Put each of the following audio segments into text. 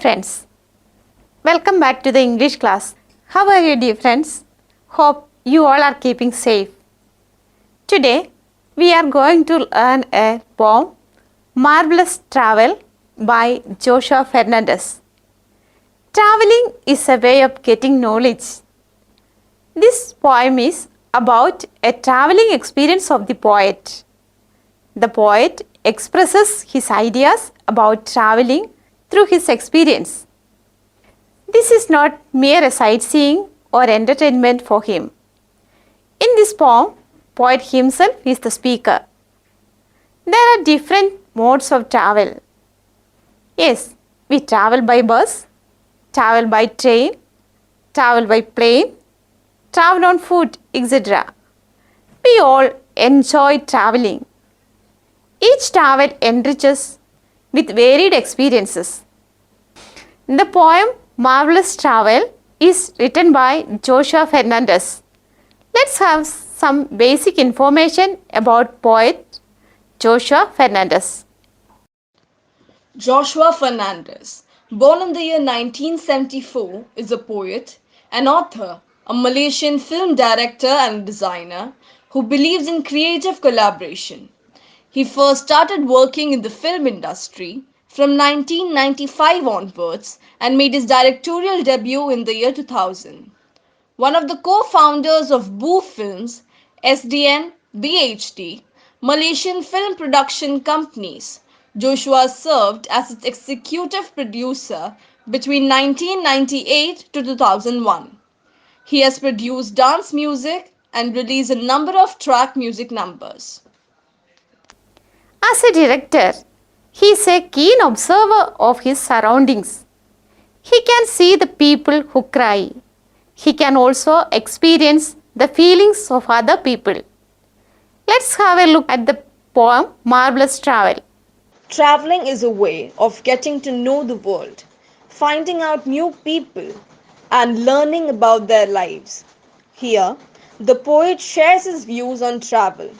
friends, welcome back to the English class. How are you dear friends? Hope you all are keeping safe. Today we are going to learn a poem, Marvelous Travel by Joshua Fernandez. Traveling is a way of getting knowledge. This poem is about a traveling experience of the poet. The poet expresses his ideas about traveling through his experience. This is not mere sightseeing or entertainment for him. In this poem, poet himself is the speaker. There are different modes of travel. Yes, we travel by bus, travel by train, travel by plane, travel on foot, etc. We all enjoy traveling. Each travel enriches with varied experiences. The poem Marvelous Travel is written by Joshua Fernandez. Let's have some basic information about poet Joshua Fernandez. Joshua Fernandez, born in the year 1974, is a poet, an author, a Malaysian film director and designer who believes in creative collaboration. He first started working in the film industry from 1995 onwards and made his directorial debut in the year 2000. One of the co-founders of Boo Films, SDN, BHD, Malaysian film production companies, Joshua served as its executive producer between 1998 to 2001. He has produced dance music and released a number of track music numbers. As a director, he is a keen observer of his surroundings. He can see the people who cry. He can also experience the feelings of other people. Let's have a look at the poem Marvelous Travel. Traveling is a way of getting to know the world, finding out new people, and learning about their lives. Here, the poet shares his views on travel.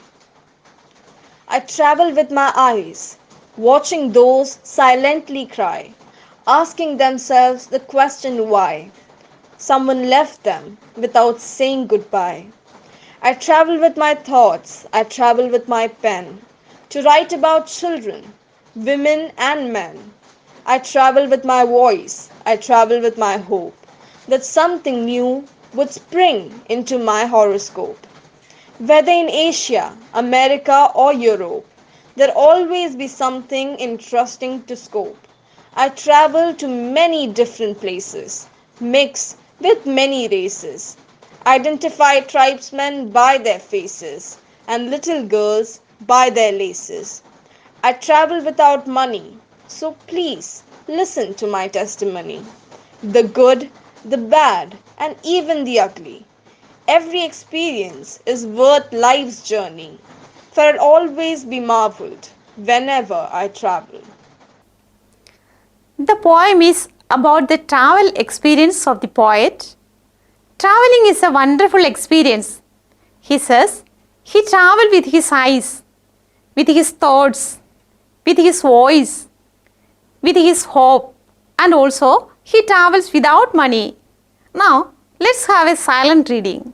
I travel with my eyes, watching those silently cry, asking themselves the question why. Someone left them without saying goodbye. I travel with my thoughts, I travel with my pen, to write about children, women and men. I travel with my voice, I travel with my hope, that something new would spring into my horoscope. Whether in Asia, America or Europe, there always be something interesting to scope. I travel to many different places, mix with many races, identify tribesmen by their faces, and little girls by their laces. I travel without money, so please listen to my testimony. The good, the bad, and even the ugly. Every experience is worth life's journey, for I'll always be marveled whenever I travel. The poem is about the travel experience of the poet. Traveling is a wonderful experience. He says he traveled with his eyes, with his thoughts, with his voice, with his hope, and also he travels without money. Now let's have a silent reading.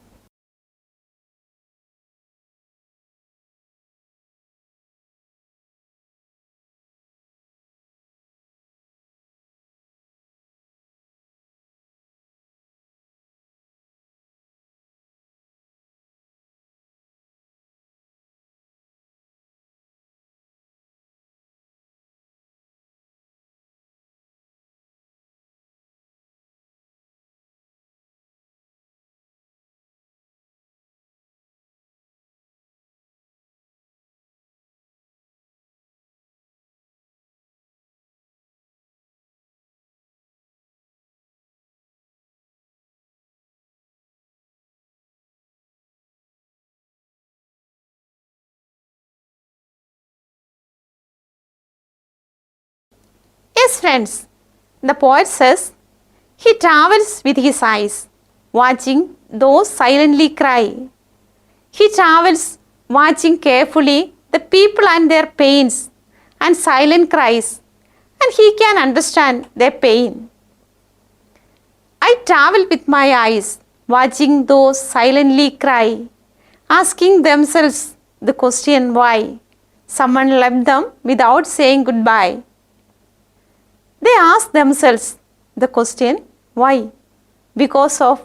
Yes, friends, the poet says he travels with his eyes, watching those silently cry. He travels watching carefully the people and their pains and silent cries, and he can understand their pain. I travel with my eyes, watching those silently cry, asking themselves the question why someone left them without saying goodbye. They ask themselves the question why, because of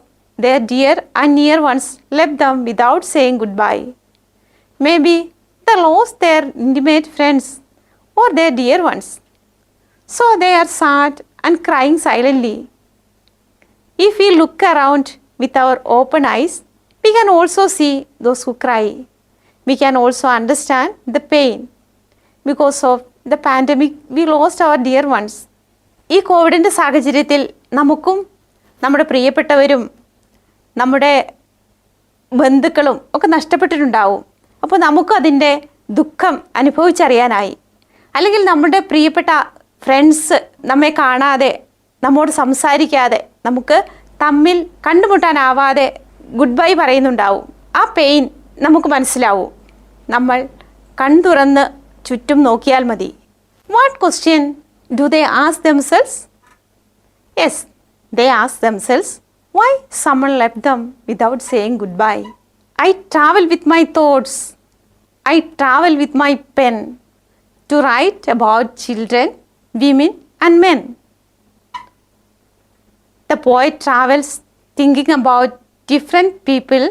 their dear and near ones left them without saying goodbye. Maybe they lost their intimate friends or their dear ones, so they are sad and crying silently. If we look around with our open eyes, we can also see those who cry. We can also understand the pain. Because of the pandemic, we lost our dear ones. ഈ കോവിഡിൻ്റെ സാഹചര്യത്തിൽ നമുക്കും നമ്മുടെ പ്രിയപ്പെട്ടവരും നമ്മുടെ ബന്ധുക്കളും ഒക്കെ നഷ്ടപ്പെട്ടിട്ടുണ്ടാവും. അപ്പോൾ നമുക്കും അതിൻ്റെ ദുഃഖം അനുഭവിച്ചറിയാനായി, അല്ലെങ്കിൽ നമ്മുടെ പ്രിയപ്പെട്ട ഫ്രണ്ട്സ് നമ്മെ കാണാതെ, നമ്മോട് സംസാരിക്കാതെ, നമുക്ക് തമ്മിൽ കണ്ടുമുട്ടാനാവാതെ ഗുഡ് ബൈ പറയുന്നുണ്ടാവും. ആ പെയിൻ നമുക്ക് മനസ്സിലാവും. നമ്മൾ കൺതുറന്ന് ചുറ്റും നോക്കിയാൽ മതി. What question do they ask themselves? Yes, they ask themselves why someone left them without saying goodbye. I travel with my thoughts. I travel with my pen to write about children, women and men. The poet travels thinking about different people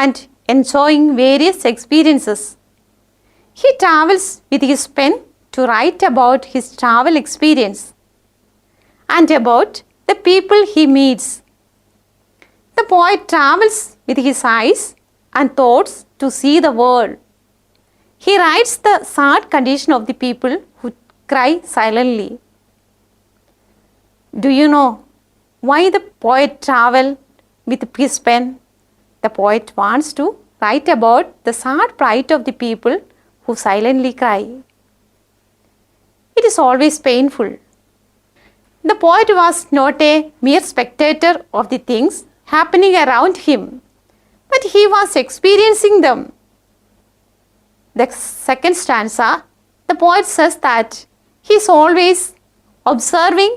and enjoying various experiences. He travels with his pen to write about his travel experience and about the people he meets. The poet travels with his eyes and thoughts to see the world. He writes the sad condition of the people who cry silently. Do you know why the poet travels with his pen? The poet wants to write about the sad plight of the people who silently cry. It is always painful. The poet was not a mere spectator of the things happening around him, but he was experiencing them. The second stanza, the poet says that he is always observing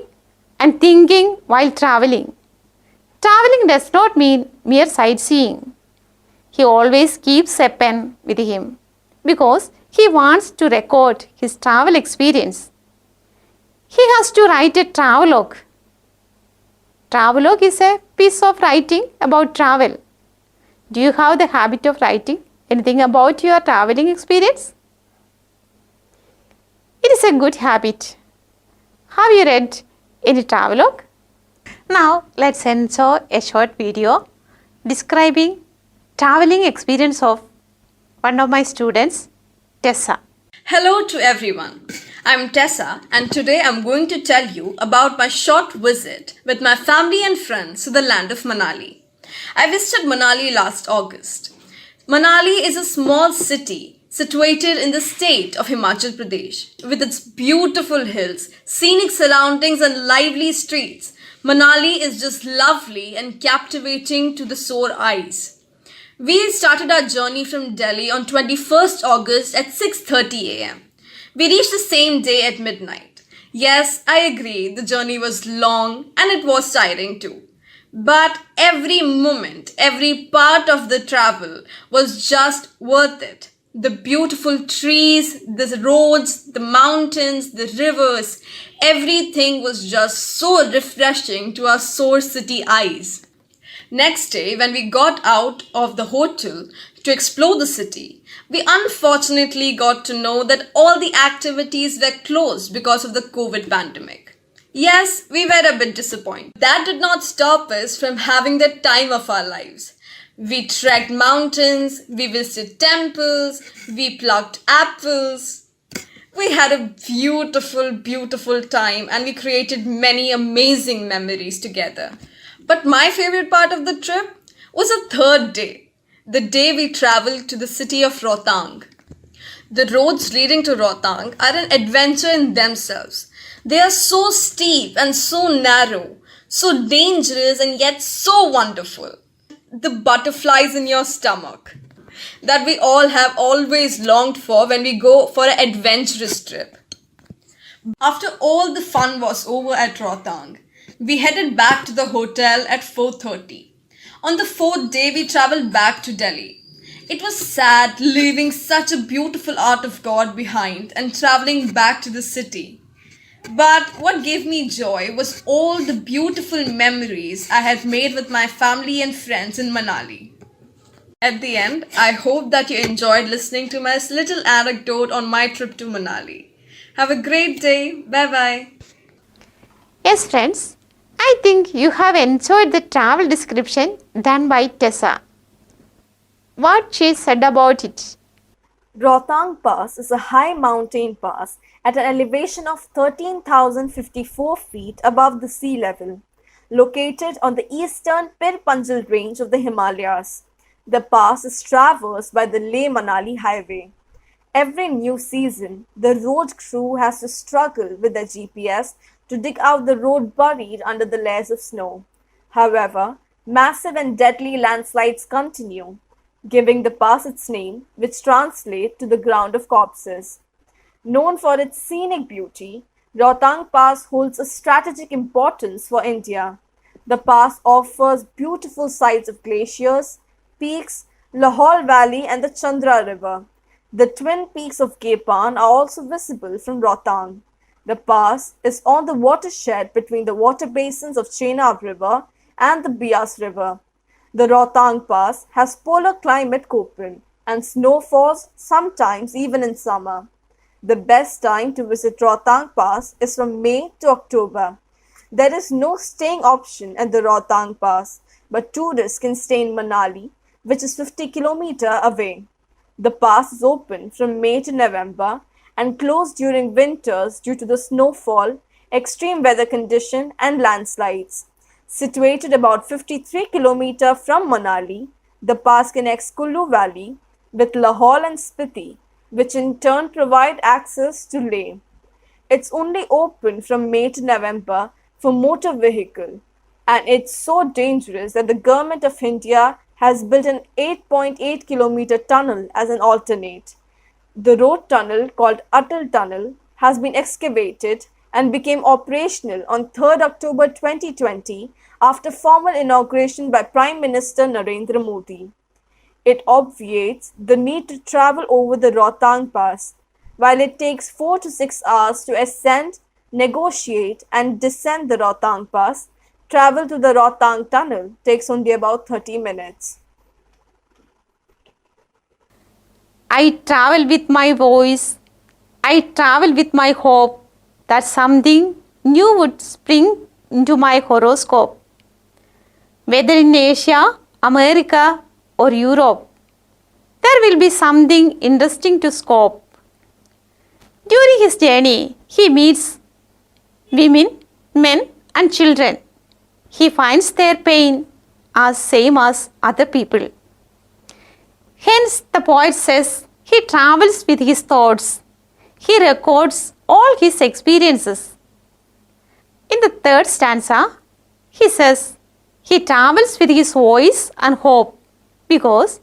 and thinking while traveling. Traveling does not mean mere sightseeing. He always keeps a pen with him because he wants to record his travel experience. He has to write a travelogue. Travelogue is a piece of writing about travel. Do you have the habit of writing anything about your traveling experience? It is a good habit. Have you read any travelogue? Now let's enjoy a short video describing traveling experience of one of my students, Tessa. Hello to everyone. I'm Tessa, and today I'm going to tell you about my short visit with my family and friends to the land of Manali. I visited Manali last August. Manali is a small city situated in the state of Himachal Pradesh. With its beautiful hills, scenic surroundings and lively streets, Manali is just lovely and captivating to the sore eyes. We started our journey from Delhi on 21st August at 6:30 am. We reached the same day at midnight. Yes, I agree, the journey was long and it was tiring too. But every moment, every part of the travel was just worth it. The beautiful trees, the roads, the mountains, the rivers, everything was just so refreshing to our sore city eyes. Next day, when we got out of the hotel to explore the city, we unfortunately got to know that all the activities were closed because of the COVID pandemic. Yes, we were a bit disappointed. That did not stop us from having the time of our lives. We trekked mountains, we visited temples, we plucked apples. We had a beautiful, beautiful time and we created many amazing memories together. But my favorite part of the trip was the third day, the day we traveled to the city of Rohtang. The roads leading to Rohtang are an adventure in themselves. They are so steep and so narrow, so dangerous and yet so wonderful. The butterflies in your stomach that we all have always longed for when we go for an adventurous trip. After all the fun was over at Rohtang, we headed back to the hotel at 4:30. On the fourth day, we traveled back to Delhi. It was sad leaving such a beautiful art of God behind and traveling back to the city. But what gave me joy was all the beautiful memories I had made with my family and friends in Manali. At the end, I hope that you enjoyed listening to my little anecdote on my trip to Manali. Have a great day. Bye bye. Yes, friends, I think you have enjoyed the travel description done by Tessa. What she said about it. Rohtang Pass is a high mountain pass at an elevation of 13,054 feet above the sea level, located on the eastern Pir Panjal range of the Himalayas. The pass is traversed by the Leh Manali highway. Every new season, the road crew has to struggle with their GPS to dig out the road buried under the layers of snow. However, massive and deadly landslides continue, giving the pass its name, which translates to the ground of corpses. Known for its scenic beauty, Rohtang Pass holds a strategic importance for India. The pass offers beautiful sights of glaciers, peaks, Lahore Valley, and the Chandra River. The twin peaks of Gepan are also visible from Rohtang. The pass is on the watershed between the water basins of Chenab River and the Bias River. The Rohtang Pass has polar climate Köppen and snow falls sometimes even in summer. The best time to visit Rohtang Pass is from May to October. There is no staying option at the Rohtang Pass, but tourists can stay in Manali, which is 50 km away. The pass is open from May to November and closed during winters due to the snowfall, extreme weather condition and landslides. Situated about 53 km from Manali, the pass connects Kullu Valley with Lahore and Spiti, which in turn provide access to Leh. It's only open from May to November for motor vehicle, and it's so dangerous that the government of India has built an 8.8 kilometer tunnel as an alternate. The road tunnel called Atal Tunnel has been excavated and became operational on 3rd October 2020 after formal inauguration by Prime Minister Narendra Modi. It obviates the need to travel over the Rohtang Pass. While it takes 4 to 6 hours to ascend, negotiate and descend the Rohtang Pass, travel to the Rohtang Tunnel takes only about 30 minutes. I travel with my voice. I travel with my hope that something new would spring into my horoscope. Whether in Asia, America, or Europe, there will be something interesting to scope. During his journey, he meets women, men, and children. He finds their pain as same as other people. Hence, the poet says he travels with his thoughts. He records all his experiences. In the third stanza, he says he travels with his voice and hope because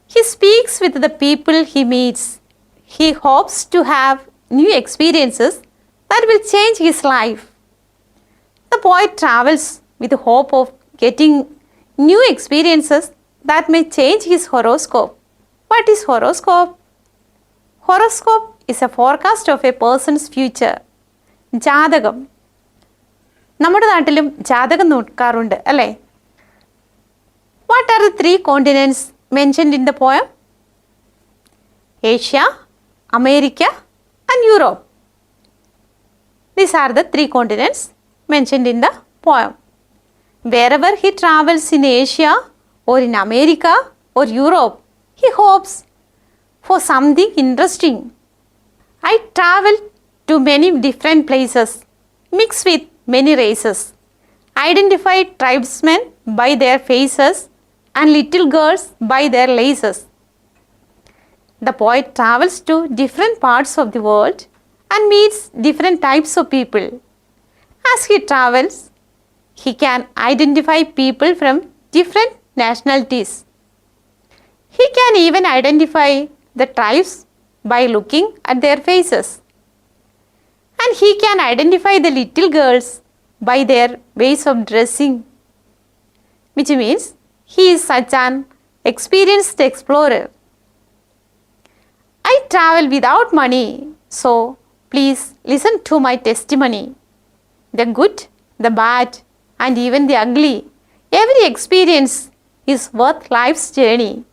he speaks with the people he meets. He hopes to have new experiences that will change his life. The poet travels with the hope of getting new experiences that may change his horoscope. What is horoscope? Horoscope is a forecast of a person's future. ജാതകം. നമ്മുടെ നാട്ടിലും ജാതകം നോക്കാറുണ്ട് അല്ലേ? What are the 3 continents mentioned in the poem? Asia, America and Europe. These are the 3 continents mentioned in the poem. Wherever he travels in Asia or in America or Europe, he hopes for something interesting. I travel to many different places, mix with many races, identify tribesmen by their faces and little girls by their laces. The poet travels to different parts of the world and meets different types of people. As he travels, he can identify people from different nationalities. He can even identify the tribes by looking at their faces. And he can identify the little girls by their ways of dressing, which means he is such an experienced explorer. I travel without money, so please listen to my testimony. The good, the bad, and even the ugly. Every experience is worth life's journey.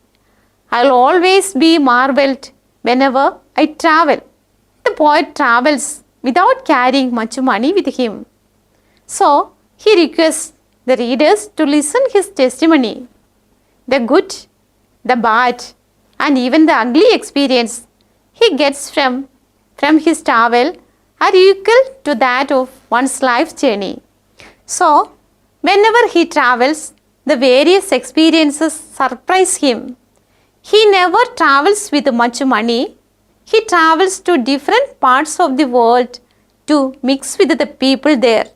I will always be marveled whenever I travel. The poet travels without carrying much money with him. So, he requests the readers to listen his testimony. The good, the bad, and even the ugly experience he gets from his travel are equal to that of one's life journey. So, whenever he travels, the various experiences surprise him. He never travels with much money. He travels to different parts of the world to mix with the people there.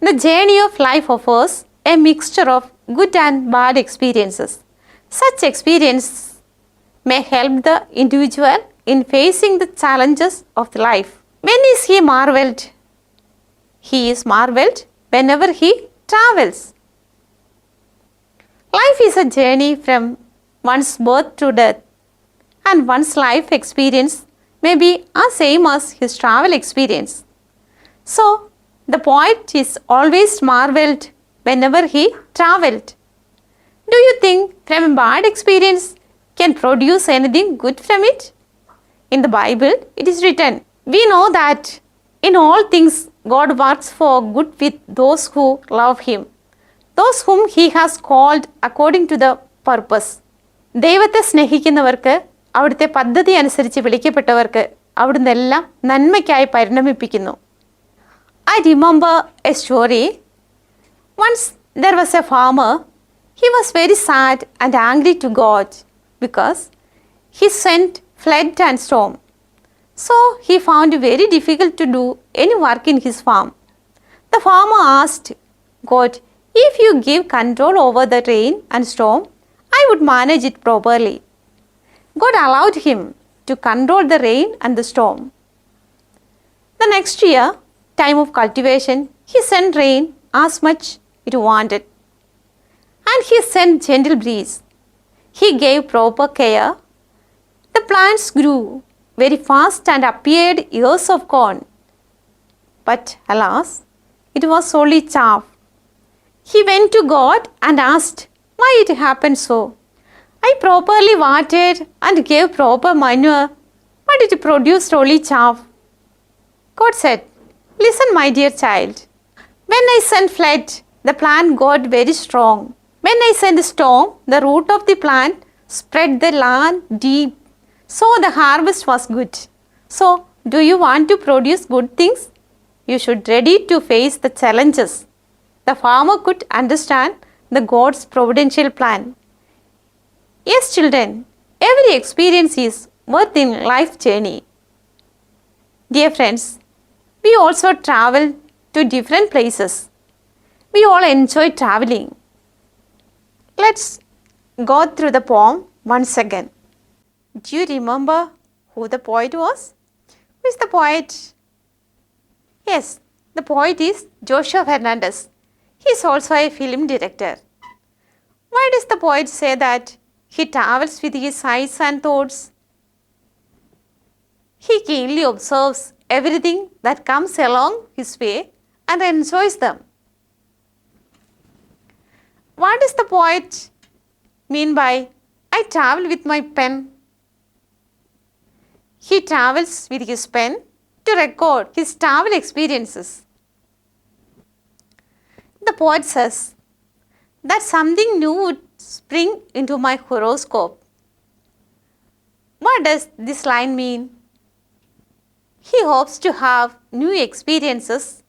The journey of life offers a mixture of good and bad experiences. Such experiences may help the individual in facing the challenges of the life. When is he marveled? He is marveled whenever he travels. Life is a journey from one's birth to death, and one's life experience may be the same as his travel experience. So, the poet is always marveled whenever he travelled. Do you think from a bad experience can produce anything good from it? In the Bible, it is written, we know that in all things God works for good with those who love Him, those whom He has called according to the purpose. ദൈവത്തെ സ്നേഹിക്കുന്നവർക്ക് അവിടുത്തെ പദ്ധതി അനുസരിച്ച് വിളിക്കപ്പെട്ടവർക്ക് അവിടുന്ന് എല്ലാം നന്മയ്ക്കായി പരിണമിപ്പിക്കുന്നു. I remember a story. Once there was a farmer. He was very sad and angry to God because he sent flood and storm. So he found it very difficult to do any work in his farm. The farmer asked God, if you give control over the rain and storm, I would manage it properly. God allowed him to control the rain and the storm. The next year, time of cultivation, he sent rain as much it wanted. And he sent gentle breeze. He gave proper care. The plants grew very fast and appeared ears of corn. But alas, it was only chaff. He went to God and asked why it happened so. I properly watered and gave proper manure, but it produced only chaff. God said, listen, my dear child. When I sent flood, the plant got very strong. When I sent storm, the root of the plant spread the land deep. So the harvest was good. So, do you want to produce good things? You should ready to face the challenges. The farmer could understand the God's providential plan. Yes, children, every experience is worth in life journey. Dear friends, we also travel to different places. We all enjoy traveling. Let's go through the poem once again. Do you remember who the poet was? Who is the poet? Yes, the poet is Joshua Fernandez. He is also a film director. Why does the poet say that he travels with his eyes and thoughts? He keenly observes everything that comes along his way and enjoys them. What does the poet mean by I travel with my pen? He travels with his pen to record his travel experiences. The poet says that something new would spring into my horoscope. What does this line mean? He hopes to have new experiences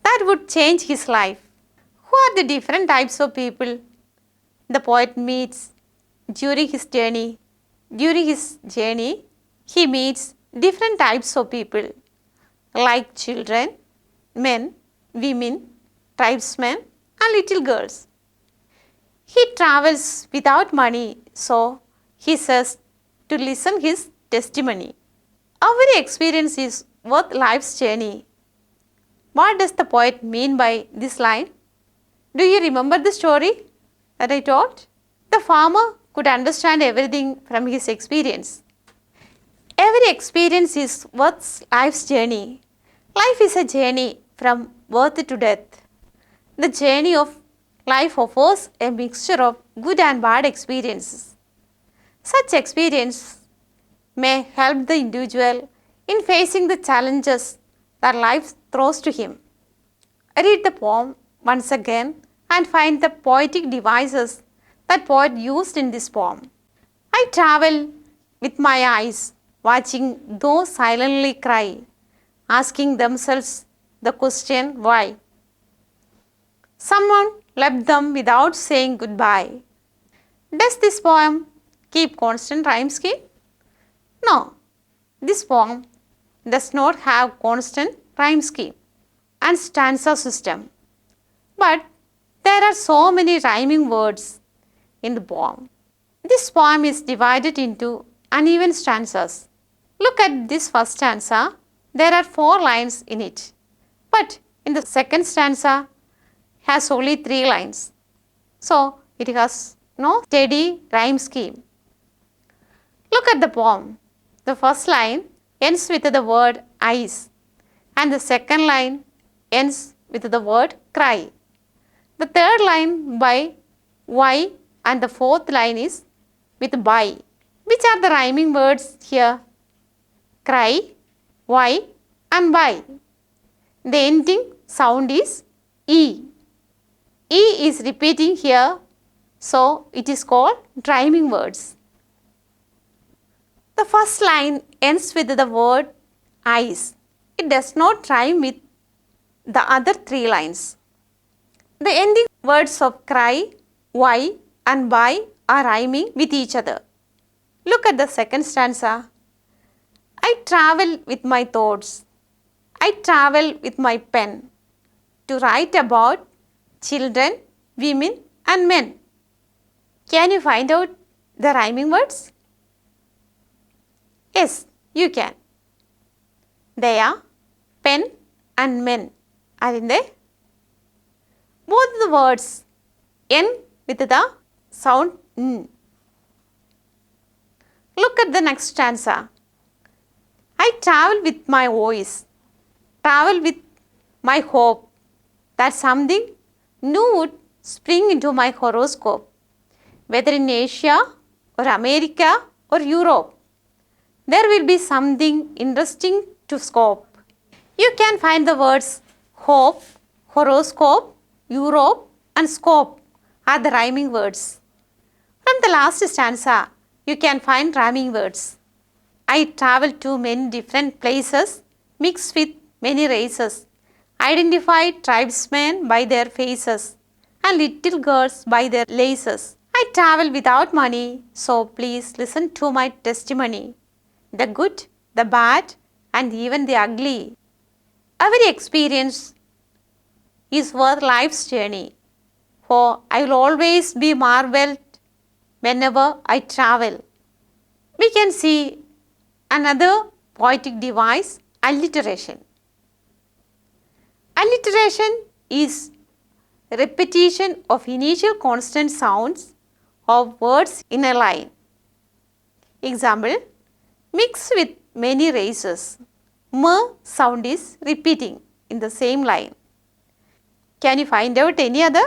that would change his life. Who are the different types of people the poet meets during his journey? During his journey, he meets different types of people like children, men, women, tribesmen, and little girls. He travels without money, so he says to listen his testimony. Every experience is worth life's journey. What does the poet mean by this line? Do you remember the story that I told? The farmer could understand everything from his experience. Every experience is worth life's journey. Life is a journey from birth to death. The journey of life offers a mixture of good and bad experiences. Such experience may help the individual in facing the challenges that life throws to him. Read the poem once again and find the poetic devices that poet used in this poem. I travel with my eyes, watching those silently cry, asking themselves the question why. Someone left them without saying goodbye. Does this poem keep constant rhyme scheme? No, this poem does not have constant rhyme scheme and stanza system. But there are so many rhyming words in the poem. This poem is divided into uneven stanzas. Look at this first stanza. There are 4 lines in it. But in the second stanza has only 3 lines. So it has no steady rhyme scheme. Look at the poem. The first line ends with the word eyes and the second line ends with the word cry. The third line by why and the fourth line is with by. Which are the rhyming words here? Cry, why and by. The ending sound is E. E is repeating here, so it is called rhyming words. The first line ends with the word eyes. It does not rhyme with the other 3 lines. The ending words of cry, why and by are rhyming with each other. Look at the second stanza. I travel with my thoughts. I travel with my pen to write about children, women and men. Can you find out the rhyming words? Yes, you can. They are pen and men, aren't they? Both the words end with the sound n. Look at the next stanza. I travel with my voice, travel with my hope that something new would spring into my horoscope, whether in Asia or America or Europe. There will be something interesting to scope. You can find the words hope, horoscope, Europe and scope are the rhyming words. From the last stanza, you can find rhyming words. I travel to many different places, mixed with many races, identify tribesmen by their faces and little girls by their laces. I travel without money, so please listen to my testimony. The good, the bad and even the ugly. Every experience is worth life's journey, for I will always be marveled whenever I travel. We can see another poetic device, alliteration. Alliteration is repetition of initial consonant sounds of words in a line. Example, mix with many races. M sound is repeating in the same line. Can you find out any other?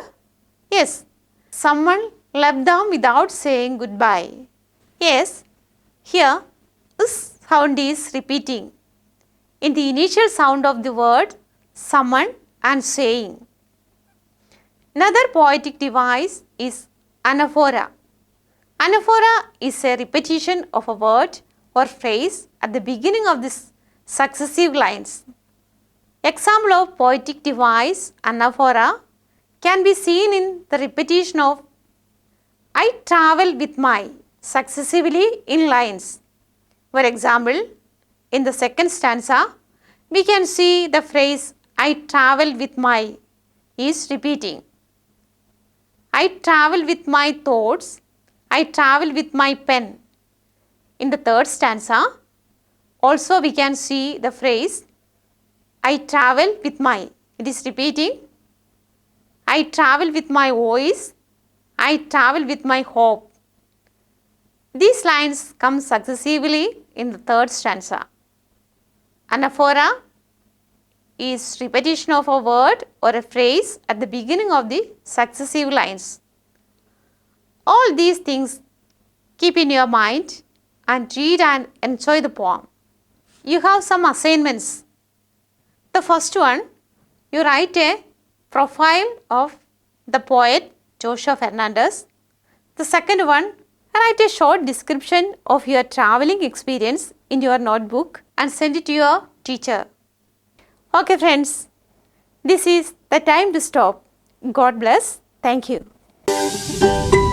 Yes, someone left them without saying goodbye. Yes, here this sound is repeating in the initial sound of the word someone and saying. Another poetic device is anaphora. Anaphora is a repetition of a word or phrase at the beginning of the successive lines. Example of poetic device anaphora can be seen in the repetition of I travel with my successively in lines. For example, in the second stanza, we can see the phrase I travel with my is repeating. I travel with my thoughts. I travel with my pen. In the third stanza, Also, we can see the phrase, I travel with my. It is repeating. I travel with my voice. I travel with my hope. These lines come successively in the third stanza. Anaphora is repetition of a word or a phrase at the beginning of the successive lines. All these things keep in your mind and read and enjoy the poem. You have some assignments. The first one, you write a profile of the poet Joshua Fernandez. The second one, write a short description of your traveling experience in your notebook and send it to your teacher. Okay friends, this is the time to stop. God bless. Thank you.